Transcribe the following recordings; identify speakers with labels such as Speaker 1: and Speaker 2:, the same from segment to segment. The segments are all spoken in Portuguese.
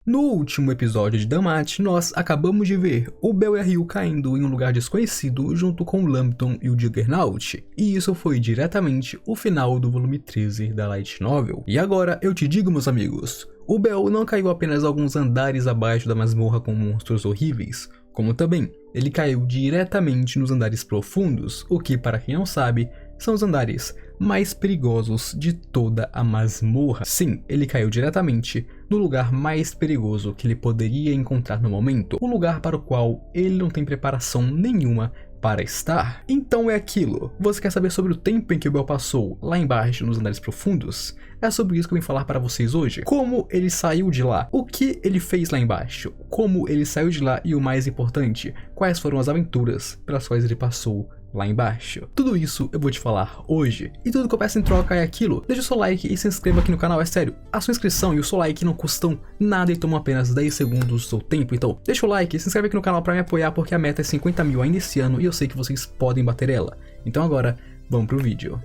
Speaker 1: No último episódio de Damate, nós acabamos de ver o Bell e a Ryu caindo em um lugar desconhecido junto com o Lambton e o Juggernaut, e isso foi diretamente o final do volume 13 da Light Novel. E agora eu te digo, meus amigos, o Bell não caiu apenas alguns andares abaixo da masmorra com monstros horríveis, como também ele caiu diretamente nos andares profundos, o que, para quem não sabe, são os andares mais perigosos de toda a masmorra. Sim, ele caiu diretamente no lugar mais perigoso que ele poderia encontrar no momento, um lugar para o qual ele não tem preparação nenhuma para estar. Então é aquilo, você quer saber sobre o tempo em que o Bell passou lá embaixo nos andares profundos? É sobre isso que eu vim falar para vocês hoje. Como ele saiu de lá, o que ele fez lá embaixo, como ele saiu de lá e o mais importante, quais foram as aventuras pelas quais ele passou lá embaixo. Tudo isso eu vou te falar hoje. E tudo que eu peço em troca é aquilo. Deixa o seu like e se inscreva aqui no canal, é sério. A sua inscrição e o seu like não custam nada e tomam apenas 10 segundos do seu tempo. Então deixa o like e se inscreve aqui no canal para me apoiar, porque a meta é 50 mil ainda esse ano e eu sei que vocês podem bater ela. Então agora, vamos pro vídeo.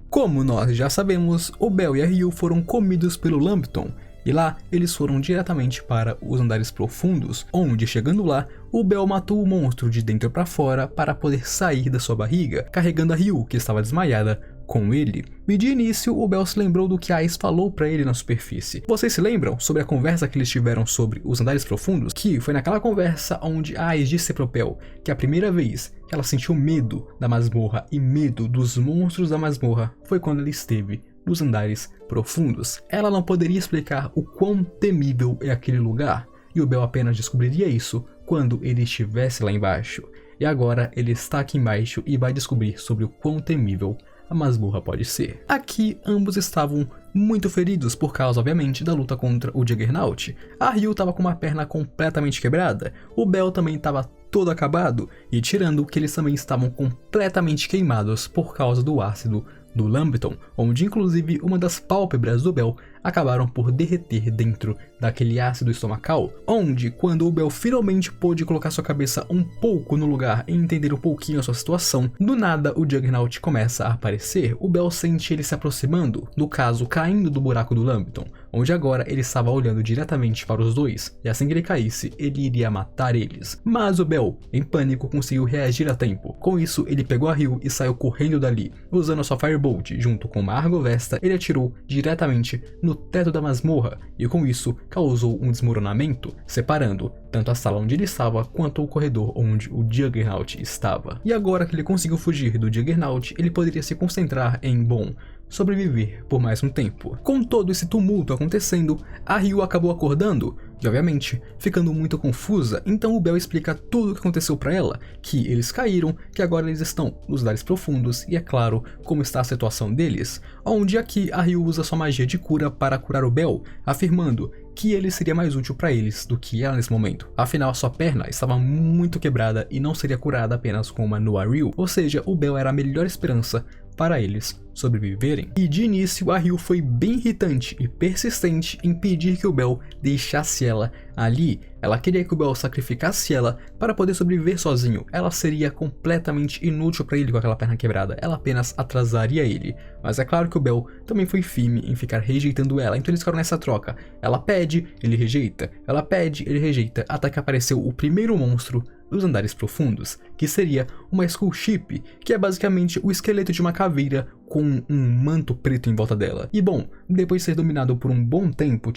Speaker 1: Como nós já sabemos, o Bell e a Ryu foram comidos pelo Lambton. E lá, eles foram diretamente para os andares profundos, onde, chegando lá, o Bell matou o monstro de dentro para fora para poder sair da sua barriga, carregando a Ryu, que estava desmaiada, com ele. E de início, o Bell se lembrou do que Ais falou para ele na superfície. Vocês se lembram sobre a conversa que eles tiveram sobre os andares profundos? Que foi naquela conversa onde Ais disse pro Bell que a primeira vez que ela sentiu medo da masmorra e medo dos monstros da masmorra foi quando ele esteve nos andares profundos. Ela não poderia explicar o quão temível é aquele lugar, e o Bell apenas descobriria isso quando ele estivesse lá embaixo. E agora ele está aqui embaixo e vai descobrir sobre o quão temível a masmorra pode ser. Aqui ambos estavam muito feridos por causa, obviamente, da luta contra o Juggernaut. A Ryu estava com uma perna completamente quebrada, o Bell também estava todo acabado, e tirando que eles também estavam completamente queimados por causa do ácido do Lambton, onde inclusive uma das pálpebras do Bell acabaram por derreter dentro daquele ácido estomacal, onde quando o Bell finalmente pôde colocar sua cabeça um pouco no lugar e entender um pouquinho a sua situação, do nada o Juggernaut começa a aparecer. O Bell sente ele se aproximando, no caso caindo do buraco do Lambton, onde agora ele estava olhando diretamente para os dois, e assim que ele caísse, ele iria matar eles. Mas o Bell, em pânico, conseguiu reagir a tempo. Com isso, ele pegou a Ryu e saiu correndo dali. Usando a sua Firebolt junto com uma Argovesta, ele atirou diretamente no teto da masmorra, e com isso causou um desmoronamento, separando tanto a sala onde ele estava quanto o corredor onde o Juggernaut estava. E agora que ele conseguiu fugir do Juggernaut, ele poderia se concentrar em, bom, sobreviver por mais um tempo. Com todo esse tumulto acontecendo, a Ryu acabou acordando e, obviamente, ficando muito confusa. Então o Bell explica tudo o que aconteceu para ela, que eles caíram, que agora eles estão nos andares profundos e, é claro, como está a situação deles, onde aqui a Ryu usa sua magia de cura para curar o Bell, afirmando que ele seria mais útil para eles do que ela nesse momento. Afinal, sua perna estava muito quebrada e não seria curada apenas com uma Noa-Ryu, ou seja, o Bell era a melhor esperança para eles sobreviverem. E de início a Ryu foi bem irritante e persistente em pedir que o Bell deixasse ela ali. Ela queria que o Bell sacrificasse ela para poder sobreviver sozinho. Ela seria completamente inútil para ele com aquela perna quebrada, ela apenas atrasaria ele. Mas é claro que o Bell também foi firme em ficar rejeitando ela, então eles ficaram nessa troca. Ela pede, ele rejeita, ela pede, ele rejeita, até que apareceu o primeiro monstro dos andares profundos, que seria uma Skull Ship, que é basicamente o esqueleto de uma caveira com um manto preto em volta dela. E bom, depois de ser dominado por um bom tempo,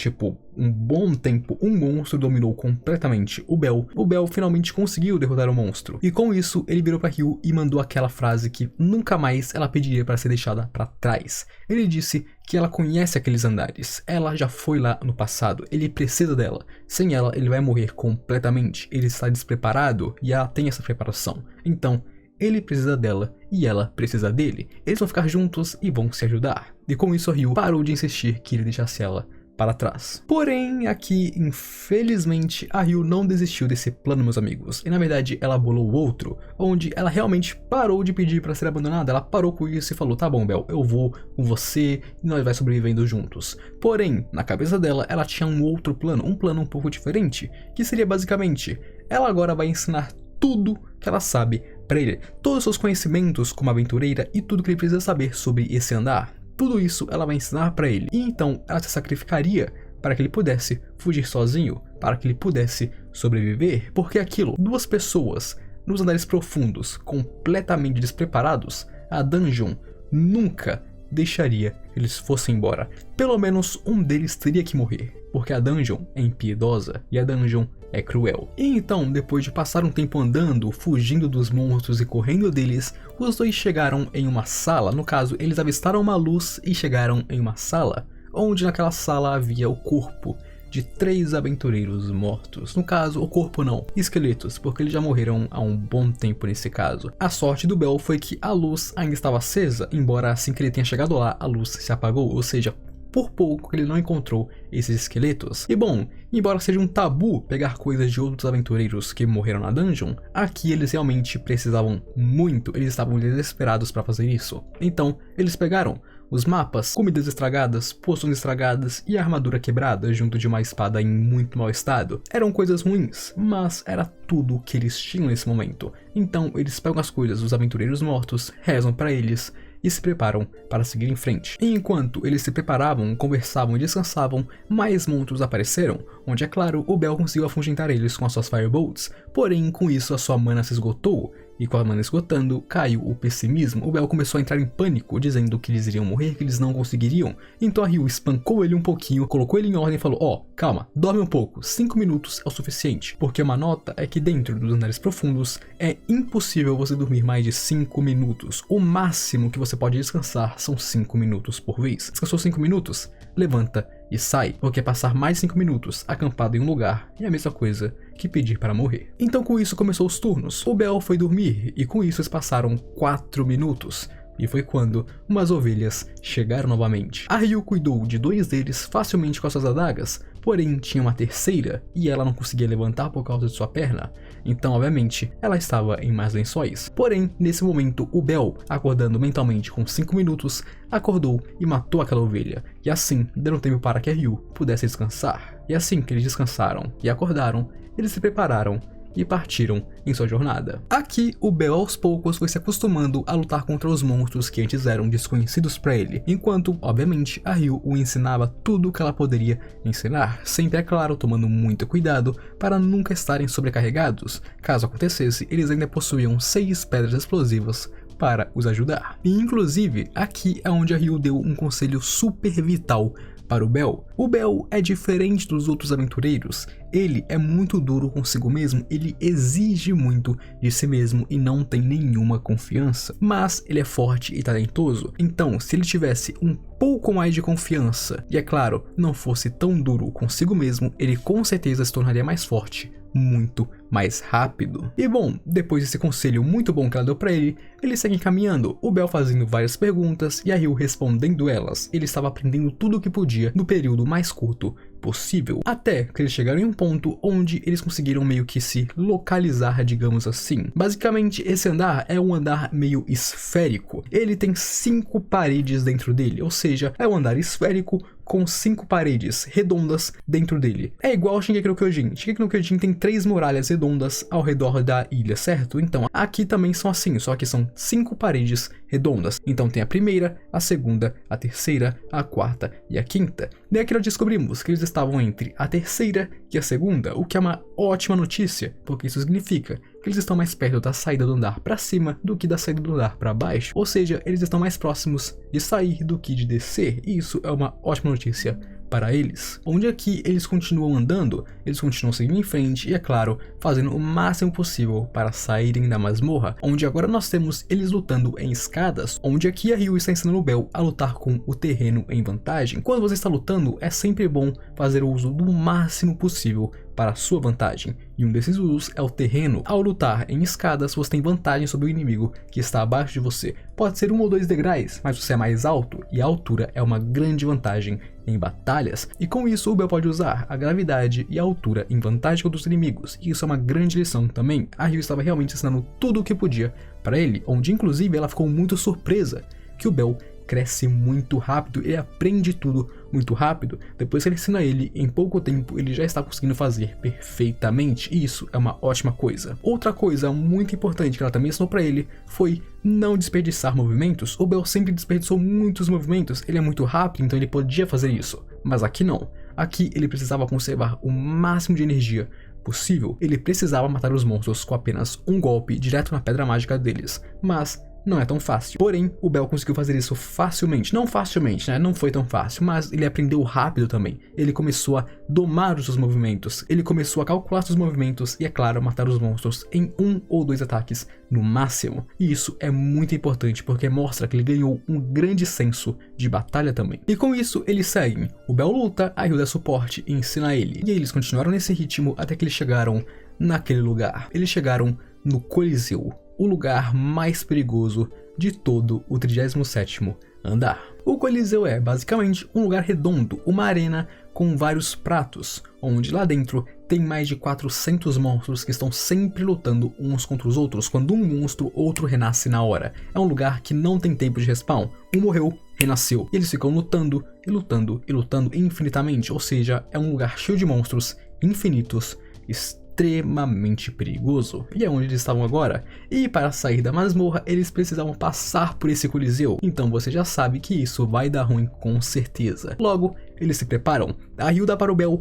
Speaker 1: um monstro dominou completamente o Bell. O Bell finalmente conseguiu derrotar o monstro, e com isso ele virou para Ryu e mandou aquela frase que nunca mais ela pediria para ser deixada para trás. Ele disse que ela conhece aqueles andares, ela já foi lá no passado, ele precisa dela. Sem ela ele vai morrer completamente, ele está despreparado e ela tem essa preparação. Então ele precisa dela e ela precisa dele. Eles vão ficar juntos e vão se ajudar. E com isso a Ryu parou de insistir que ele deixasse ela para trás. Porém, aqui, infelizmente, a Ryu não desistiu desse plano, meus amigos. E na verdade, ela bolou outro, onde ela realmente parou de pedir para ser abandonada. Ela parou com isso e falou: tá bom, Bell, eu vou com você e nós vai sobrevivendo juntos. Porém, na cabeça dela, ela tinha um outro plano, um plano um pouco diferente, que seria basicamente, ela agora vai ensinar tudo que ela sabe para ele, todos os seus conhecimentos como aventureira e tudo que ele precisa saber sobre esse andar. tudo isso ela vai ensinar para ele. E então ela se sacrificaria para que ele pudesse fugir sozinho, para que ele pudesse sobreviver, porque aquilo, 2 pessoas nos andares profundos, completamente despreparados, a dungeon nunca deixaria que eles fossem embora. Pelo menos um deles teria que morrer, porque a dungeon é impiedosa e a dungeon é cruel. E então, depois de passar um tempo andando, fugindo dos monstros e correndo deles, os dois chegaram em uma sala. No caso, eles avistaram uma luz e chegaram em uma sala, onde naquela sala havia o corpo de 3 aventureiros mortos. No caso, o corpo não, esqueletos, porque eles já morreram há um bom tempo nesse caso. A sorte do Bell foi que a luz ainda estava acesa, embora assim que ele tenha chegado lá, a luz se apagou, ou seja, por pouco ele não encontrou esses esqueletos. E bom, embora seja um tabu pegar coisas de outros aventureiros que morreram na dungeon, aqui eles realmente precisavam muito, eles estavam desesperados para fazer isso. Então, eles pegaram os mapas, comidas estragadas, poções estragadas e a armadura quebrada junto de uma espada em muito mau estado. Eram coisas ruins, mas era tudo que eles tinham nesse momento. Então eles pegam as coisas dos aventureiros mortos, rezam para eles e se preparam para seguir em frente. E enquanto eles se preparavam, conversavam e descansavam, mais monstros apareceram, onde é claro, o Bell conseguiu afugentar eles com as suas Firebolts, porém com isso a sua mana se esgotou, e com a mana esgotando, caiu o pessimismo. O Bell começou a entrar em pânico, dizendo que eles iriam morrer, que eles não conseguiriam. Então a Ryu espancou ele um pouquinho, colocou ele em ordem e falou: ó, calma, dorme um pouco, 5 minutos é o suficiente. Porque uma nota é que dentro dos andares profundos é impossível você dormir mais de 5 minutos. O máximo que você pode descansar são 5 minutos por vez. Descansou 5 minutos? Levanta e sai, porque passar mais 5 minutos acampado em um lugar é a mesma coisa que pedir para morrer. Então com isso começou os turnos. O Bell foi dormir e com isso eles passaram 4 minutos. E foi quando umas ovelhas chegaram novamente. A Ryu cuidou de 2 deles facilmente com as suas adagas, porém tinha uma terceira e ela não conseguia levantar por causa de sua perna. Então, obviamente, ela estava em mais lençóis. Porém, nesse momento, o Bell, acordando mentalmente com 5 minutos, acordou e matou aquela ovelha. E assim, dando tempo para que a Ryu pudesse descansar. E assim que eles descansaram e acordaram, eles se prepararam e partiram em sua jornada. Aqui, o Bell aos poucos foi se acostumando a lutar contra os monstros que antes eram desconhecidos para ele, enquanto, obviamente, a Ryu o ensinava tudo o que ela poderia ensinar, sempre, é claro, tomando muito cuidado para nunca estarem sobrecarregados. Caso acontecesse, eles ainda possuíam 6 pedras explosivas para os ajudar. E inclusive, aqui é onde a Ryu deu um conselho super vital para o Bell. O Bell é diferente dos outros aventureiros, ele é muito duro consigo mesmo, ele exige muito de si mesmo e não tem nenhuma confiança, mas ele é forte e talentoso, então se ele tivesse um pouco mais de confiança e, é claro, não fosse tão duro consigo mesmo, ele com certeza se tornaria mais forte, muito mais rápido. E bom, depois desse conselho muito bom que ela deu pra ele, eles seguem caminhando, o Bell fazendo várias perguntas e a Ryu respondendo elas. Ele estava aprendendo tudo o que podia no período mais curto possível, até que eles chegaram em um ponto onde eles conseguiram meio que se localizar, digamos assim. Basicamente, esse andar é um andar meio esférico, ele tem 5 paredes dentro dele, ou seja, é um andar esférico com 5 paredes redondas dentro dele. É igual ao Shingeki no Kyojin. Shingeki no Kyojin tem 3 muralhas redondas ao redor da ilha, certo? Então, aqui também são assim, só que são 5 paredes redondas. Então tem a primeira, a segunda, a terceira, a quarta e a quinta. E aqui nós descobrimos que eles estavam entre a terceira e a segunda, o que é uma ótima notícia, porque isso significa que eles estão mais perto da saída do andar para cima do que da saída do andar para baixo, ou seja, eles estão mais próximos de sair do que de descer, e isso é uma ótima notícia para eles. Onde aqui eles continuam andando, eles continuam seguindo em frente e, é claro, fazendo o máximo possível para saírem da masmorra, onde agora nós temos eles lutando em escadas, onde aqui a Ryu está ensinando o Bell a lutar com o terreno em vantagem. Quando você está lutando, é sempre bom fazer uso do máximo possível para a sua vantagem, e um desses usos é o terreno. Ao lutar em escadas, você tem vantagem sobre o inimigo que está abaixo de você. Pode ser 1 ou 2 degraus, mas você é mais alto, e a altura é uma grande vantagem em batalhas, e com isso o Bell pode usar a gravidade e a altura em vantagem contra os inimigos, e isso é uma grande lição também. A Ryu estava realmente ensinando tudo o que podia para ele, onde inclusive ela ficou muito surpresa que o Bell cresce muito rápido, ele aprende tudo muito rápido. Depois que ele ensina ele, em pouco tempo ele já está conseguindo fazer perfeitamente, e isso é uma ótima coisa. Outra coisa muito importante que ela também ensinou para ele foi não desperdiçar movimentos. O Bell sempre desperdiçou muitos movimentos, ele é muito rápido, então ele podia fazer isso, mas aqui não. Aqui ele precisava conservar o máximo de energia possível. Ele precisava matar os monstros com apenas um golpe direto na pedra mágica deles, mas não é tão fácil. Porém, o Bell conseguiu fazer isso facilmente. Não facilmente, né? Não foi tão fácil, mas ele aprendeu rápido também. Ele começou a domar os seus movimentos, ele começou a calcular seus movimentos e, é claro, matar os monstros em 1 ou 2 ataques no máximo. E isso é muito importante porque mostra que ele ganhou um grande senso de batalha também. E com isso, eles seguem. O Bell luta, a Ryu dá suporte e ensina ele. E eles continuaram nesse ritmo até que eles chegaram naquele lugar. Eles chegaram no Coliseu, o lugar mais perigoso de todo o 37º andar. O Coliseu é basicamente um lugar redondo, uma arena com vários pratos, onde lá dentro tem mais de 400 monstros que estão sempre lutando uns contra os outros. Quando um monstro, outro renasce na hora. É um lugar que não tem tempo de respawn. Um morreu, renasceu. E eles ficam lutando e lutando e lutando infinitamente, ou seja, é um lugar cheio de monstros infinitos, extremamente perigoso. E é onde eles estavam agora. E para sair da masmorra, eles precisavam passar por esse coliseu. Então você já sabe que isso vai dar ruim com certeza. Logo, eles se preparam. A Ryu dá para o Bell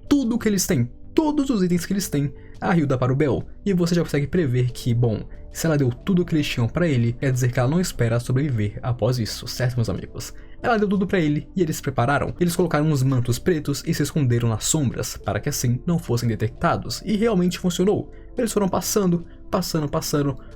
Speaker 1: tudo o que eles têm. Todos os itens que eles têm, a Ryu dá para o Bell. E você já consegue prever que, bom, se ela deu tudo o que eles tinham para ele, quer dizer que ela não espera sobreviver após isso, certo, meus amigos? Ela deu tudo para ele e eles se prepararam. Eles colocaram uns mantos pretos e se esconderam nas sombras, para que assim não fossem detectados. E realmente funcionou. Eles foram passando,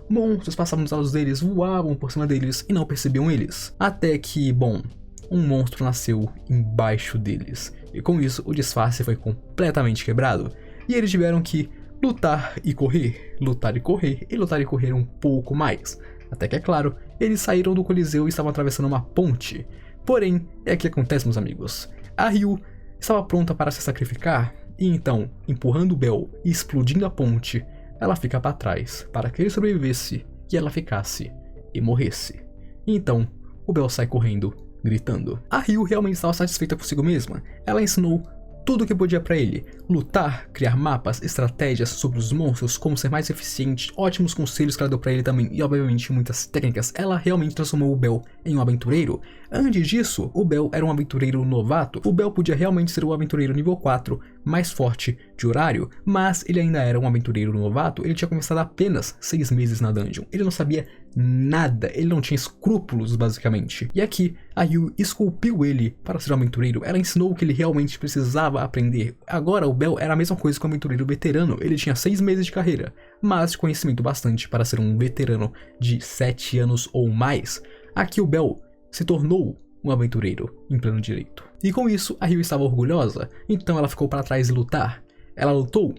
Speaker 1: monstros passavam nos lados deles, voavam por cima deles e não percebiam eles. Até que, bom, um monstro nasceu embaixo deles. E com isso, o disfarce foi completamente quebrado. E eles tiveram que lutar e correr, lutar e correr, e lutar e correr um pouco mais. Até que, é claro, eles saíram do Coliseu e estavam atravessando uma ponte. Porém, é que acontece, meus amigos. A Ryu estava pronta para se sacrificar, e então, empurrando o Bell e explodindo a ponte, ela fica para trás, para que ele sobrevivesse e ela ficasse e morresse. E então, o Bell sai correndo, gritando. A Ryu realmente estava satisfeita consigo mesma. Ela ensinou tudo o que podia para ele: lutar, criar mapas, estratégias sobre os monstros, como ser mais eficiente, ótimos conselhos que ela deu para ele também e obviamente muitas técnicas. Ela realmente transformou o Bell em um aventureiro. Antes disso, o Bell era um aventureiro novato. O Bell podia realmente ser um aventureiro nível 4, mais forte de horário, mas ele ainda era um aventureiro novato. Ele tinha começado apenas 6 meses na dungeon. Ele não sabia nada, ele não tinha escrúpulos basicamente. E aqui, a Ryu esculpiu ele para ser um aventureiro. Ela ensinou o que ele realmente precisava aprender. Agora o Bell era a mesma coisa que um aventureiro veterano. Ele tinha 6 meses de carreira, mas de conhecimento bastante para ser um veterano de 7 anos ou mais. Aqui o Bell se tornou um aventureiro em pleno direito. E com isso, a Ryu estava orgulhosa, então ela ficou para trás e lutar. Ela lutou,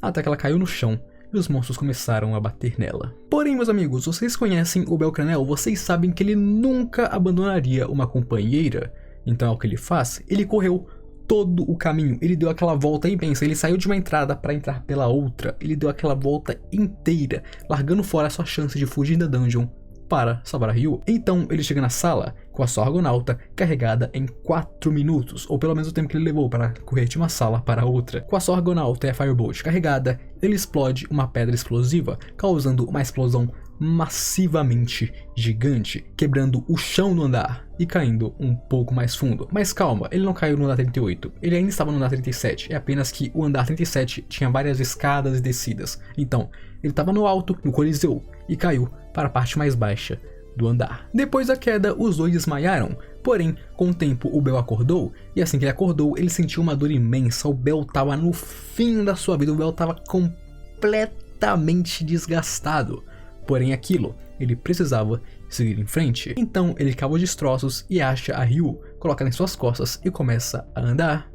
Speaker 1: até que ela caiu no chão e os monstros começaram a bater nela. Porém, meus amigos, vocês conhecem o Bell Cranel, vocês sabem que ele nunca abandonaria uma companheira. Então, o que ele faz? Ele correu todo o caminho, ele deu aquela volta imensa, ele saiu de uma entrada para entrar pela outra, ele deu aquela volta inteira, largando fora a sua chance de fugir da dungeon para salvar a Ryu. Então ele chega na sala com a sua Argonauta carregada em 4 minutos, ou pelo menos o tempo que ele levou para correr de uma sala para outra. Com a sua Argonauta e a Firebolt carregada, ele explode uma pedra explosiva, causando uma explosão massivamente gigante, quebrando o chão do andar e caindo um pouco mais fundo. Mas calma, ele não caiu no andar 38, ele ainda estava no andar 37, é apenas que o andar 37 tinha várias escadas e descidas. Então, ele estava no alto, no Coliseu, e caiu para a parte mais baixa do andar. Depois da queda, os dois desmaiaram, porém, com o tempo o Bell acordou, e assim que ele acordou, ele sentiu uma dor imensa. O Bell estava no fim da sua vida, o Bell estava completamente desgastado. Porém ele precisava seguir em frente. Então ele cava os destroços e acha a Ryu, coloca em suas costas e começa a andar.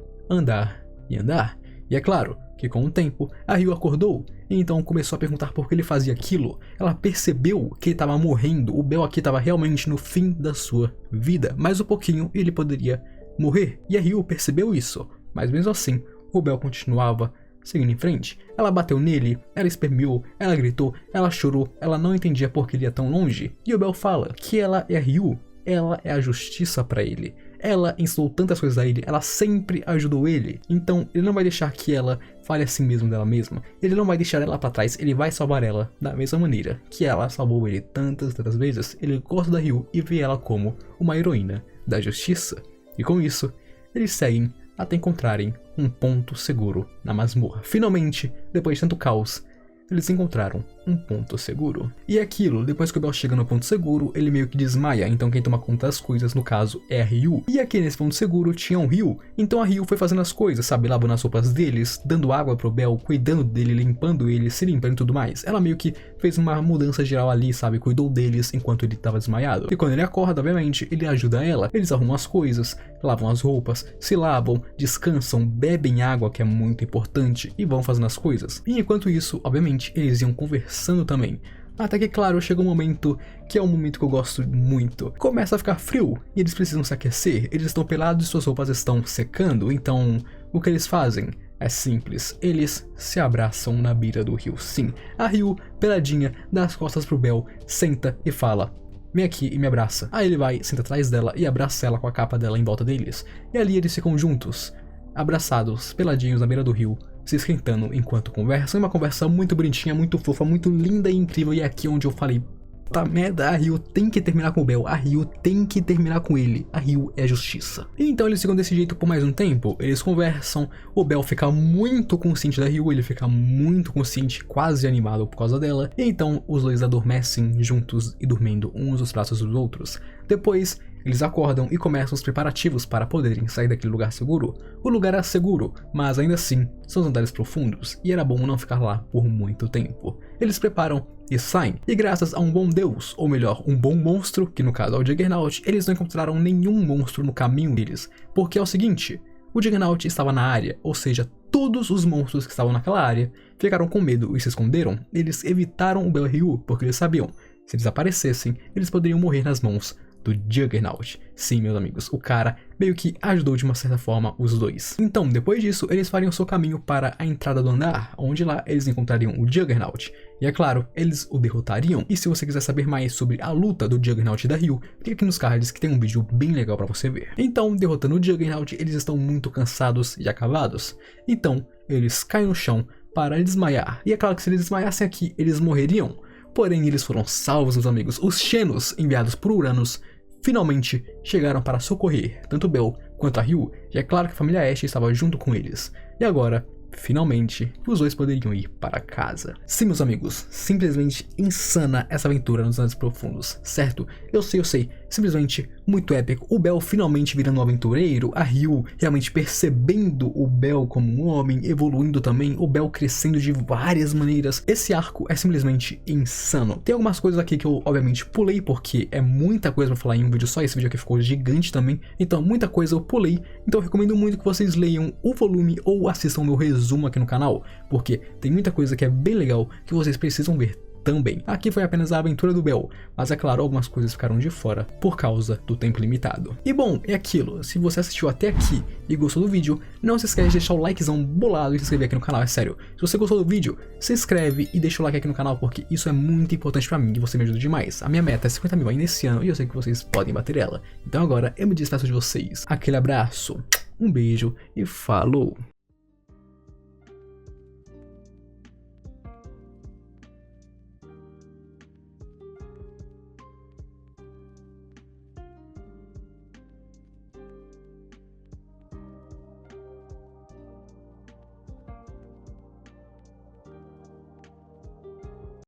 Speaker 1: E é claro que com o tempo a Ryu acordou e então começou a perguntar por que ele fazia aquilo. Ela percebeu que ele estava morrendo, o Bell aqui estava realmente no fim da sua vida. Mais um pouquinho e ele poderia morrer. E a Ryu percebeu isso, mas mesmo assim o Bell continuava Seguindo em frente, ela bateu nele, ela esperneou, ela gritou, ela chorou, ela não entendia por que ele ia tão longe. E o Bell fala que ela é a Ryu, ela é a justiça pra ele. Ela ensinou tantas coisas a ele, ela sempre ajudou ele. Então ele não vai deixar que ela fale assim mesmo dela mesma. Ele não vai deixar ela pra trás, ele vai salvar ela da mesma maneira que ela salvou ele tantas vezes. Ele gosta da Ryu e vê ela como uma heroína da justiça. E com isso, eles seguem até encontrarem um ponto seguro na masmorra. Finalmente, depois de tanto caos, eles encontraram um ponto seguro. E é aquilo, depois que o Bell chega no ponto seguro, ele meio que desmaia, então quem toma conta das coisas, no caso, é a Ryu. E aqui nesse ponto seguro tinha um Ryu, então a Ryu foi fazendo as coisas, sabe, lavando as roupas deles, dando água pro Bell, cuidando dele, limpando ele, se limpando e tudo mais. Ela meio que fez uma mudança geral ali, sabe, cuidou deles enquanto ele tava desmaiado. E quando ele acorda, obviamente, ele ajuda ela, eles arrumam as coisas, lavam as roupas, se lavam, descansam, bebem água, que é muito importante, e vão fazendo as coisas. E enquanto isso, obviamente, eles iam conversando também. Até que, claro, chega um momento que é um momento que eu gosto muito. Começa a ficar frio e eles precisam se aquecer. Eles estão pelados e suas roupas estão secando. Então, o que eles fazem é simples. Eles se abraçam na beira do rio. Sim, a Ryu, peladinha, dá as costas pro Bell, senta e fala: vem aqui e me abraça. Aí ele vai, senta atrás dela e abraça ela com a capa dela em volta deles. E ali eles ficam juntos, abraçados, peladinhos na beira do rio, se esquentando enquanto conversam. É uma conversa muito bonitinha, muito fofa, muito linda e incrível. E é aqui onde eu falei: puta merda, a Ryu tem que terminar com o Bell, a Ryu tem que terminar com ele, a Ryu é a justiça. E então eles ficam desse jeito por mais um tempo, eles conversam, o Bell fica muito consciente da Ryu, ele fica muito consciente, quase animado por causa dela. E então os dois adormecem juntos e dormindo uns nos braços dos outros. Depois eles acordam e começam os preparativos para poderem sair daquele lugar seguro. O lugar era seguro, mas ainda assim, são os andares profundos, e era bom não ficar lá por muito tempo. Eles preparam e saem, e graças a um bom deus, ou melhor, um bom monstro, que no caso é o Juggernaut, eles não encontraram nenhum monstro no caminho deles. Porque é o seguinte, o Juggernaut estava na área, ou seja, todos os monstros que estavam naquela área ficaram com medo e se esconderam. Eles evitaram o Bell e Ryu, porque eles sabiam, se eles aparecessem, eles poderiam morrer nas mãos do Juggernaut. Sim, meus amigos, o cara meio que ajudou de uma certa forma os dois. Então, depois disso, eles fariam o seu caminho para a entrada do andar, onde lá eles encontrariam o Juggernaut. E é claro, eles o derrotariam. E se você quiser saber mais sobre a luta do Juggernaut e da Ryu, clique aqui nos cards que tem um vídeo bem legal para você ver. Então, derrotando o Juggernaut, eles estão muito cansados e acabados. Então, eles caem no chão para desmaiar. E é claro que se eles desmaiassem aqui, eles morreriam. Porém, eles foram salvos, meus amigos. Os Xenos, enviados por Uranus, finalmente chegaram para socorrer tanto Bell quanto a Ryu, e é claro que a família Ash estava junto com eles. E agora, finalmente, os dois poderiam ir para casa. Sim, meus amigos, simplesmente insana essa aventura nos Andares Profundos, certo? Eu sei, simplesmente muito épico. O Bell finalmente virando um aventureiro, a Ryu realmente percebendo o Bell como um homem, evoluindo também, o Bell crescendo de várias maneiras. Esse arco é simplesmente insano. Tem algumas coisas aqui que eu obviamente pulei, porque é muita coisa pra falar em um vídeo só, esse vídeo aqui ficou gigante também, então muita coisa eu pulei. Então eu recomendo muito que vocês leiam o volume ou assistam meu resumo aqui no canal, porque tem muita coisa que é bem legal que vocês precisam ver também. Aqui foi apenas a aventura do Bell, mas é claro, algumas coisas ficaram de fora por causa do tempo limitado. E bom, é aquilo, se você assistiu até aqui e gostou do vídeo, não se esquece de deixar o likezão bolado e se inscrever aqui no canal, é sério. Se você gostou do vídeo, se inscreve e deixa o like aqui no canal, porque isso é muito importante pra mim e você me ajuda demais. A minha meta é 50 mil ainda esse ano e eu sei que vocês podem bater ela. Então agora eu me despeço de vocês. Aquele abraço, um beijo e falou!